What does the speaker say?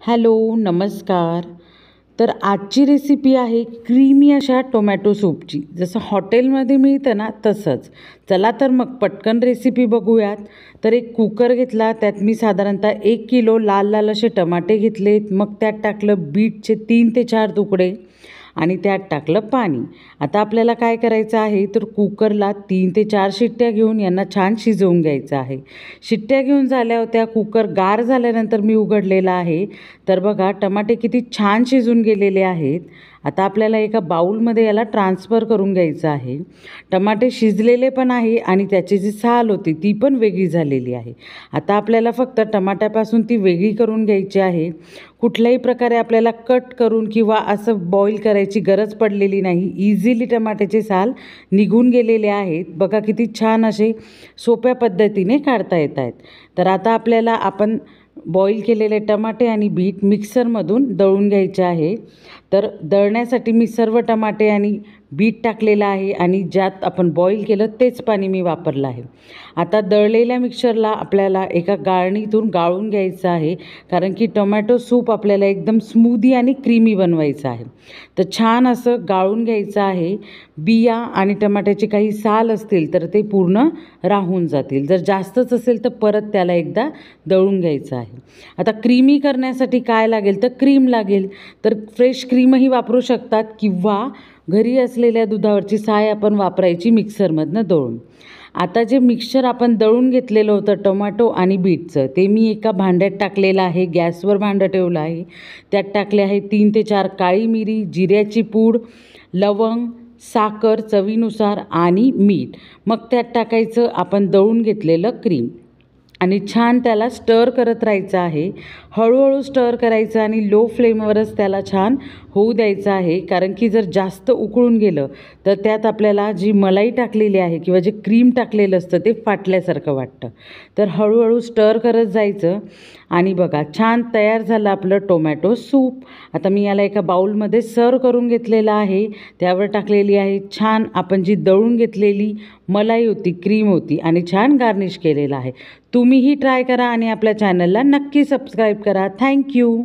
Hello नमस्कार. तर आजची रेसिपी आहे क्रीमी अशा टोमॅटो सूपची. जसं हॉटेलमध्ये मिळतं ना तसंच. चला तर मग पटकन रेसिपी बघूयात. तर एक कुकर घेतला, त्यात मी साधारणतः 1 किलो लाल लाल असे टमाटे घेतलेत. मग त्यात टाकलं बीटचे 3 ते 4 तुकडे आणि त्यात टाकलं पाणी. आता आपल्याला काय करायचं आहे, तर कुकरला 3 ते 4 शिट्ट्या घेऊन यांना छान शिजवून घ्यायचं आहे. शिट्ट्या घेऊन झाल्या होत्या, कुकर गार झाल्यानंतर मी उघडलेला आहे. तर बघा टमाटे किती छान शिजून गेलेले आहेत. आता आपल्याला एका बाउलमध्ये याला ट्रान्सफर करून घ्यायचं आहे. टमाटे शिजलेले पण आहे आणि त्याची जी साल होती ती पण वेगळी झालेली आहे. आता आपल्याला फक्त टमाट्यापासून ती वेगळी करून घ्यायची आहे. कुठल्याही प्रकारे आपल्याला कट करून किंवा असं बॉईल करायची गरज पडलेली नाही. इझिली टमाट्याचे साल निघून गेलेले आहेत. बघा किती छान असे सोप्या पद्धतीने काढता येत आहेत. तर आता आपल्याला आपण बॉईल केलेले टमाटे आणि बीट मिक्सरमधून दळून घ्यायचे आहे. तर दळण्यासाठी मी सर्व टमाटे आणि बीट टाकलेलं आहे आणि ज्यात आपण बॉईल केलं तेच पाणी मी वापरलं आहे. आता दळलेल्या मिक्सरला आपल्याला एका गाळणीतून गाळून घ्यायचं आहे, कारण की टोमॅटो सूप आपल्याला एकदम स्मूदी आणि क्रीमी बनवायचं आहे. तर छान असं गाळून घ्यायचं आहे. बिया आणि टमाट्याचे काही साल असतील तर ते पूर्ण राहून जातील. जर जास्तच असेल तर परत त्याला एकदा दळून घ्यायचं आहे. आता क्रीमी करण्यासाठी काय लागेल, तर क्रीम लागेल. तर फ्रेश क्रीमही वापरू शकतात किंवा घरी असलेल्या दुधावरची साय आपण वापरायची मिक्सरमधनं दळून. आता जे मिक्सचर आपण दळून घेतलेलं होतं टोमॅटो आणि बीटचं, ते मी एका भांड्यात टाकलेलं आहे. गॅसवर भांडं ठेवलं आहे. त्यात टाकले आहे 3 ते 4 काळी मिरी, जिऱ्याची पूड, लवंग, साखर चवीनुसार आणि मीठ. मग त्यात टाकायचं आपण दळून घेतलेलं क्रीम आणि छान त्याला स्टर करत राहायचं आहे. हळूहळू स्टर करायचं आणि लो फ्लेमवरच त्याला छान होऊ द्यायचं आहे. कारण की जर जास्त उकळून गेलं तर त्यात आपल्याला जी मलाई टाकलेली आहे किंवा जे क्रीम टाकलेलं असतं ते फाटल्यासारखं वाटतं. तर हळूहळू स्टर करत जायचं आणि बघा छान तयार झालं आपलं टोमॅटो सूप. आता मी याला एका बाउलमध्ये सर्व करून घेतलेलं आहे. त्यावर टाकलेली आहे छान आपण जी दळून घेतलेली मलाई होती, क्रीम होती आणि छान गार्निश केलेलं आहे. तुम्हीही ट्राय करा आणि आपल्या चॅनलला नक्की सबस्क्राईब करा. थँक्यू.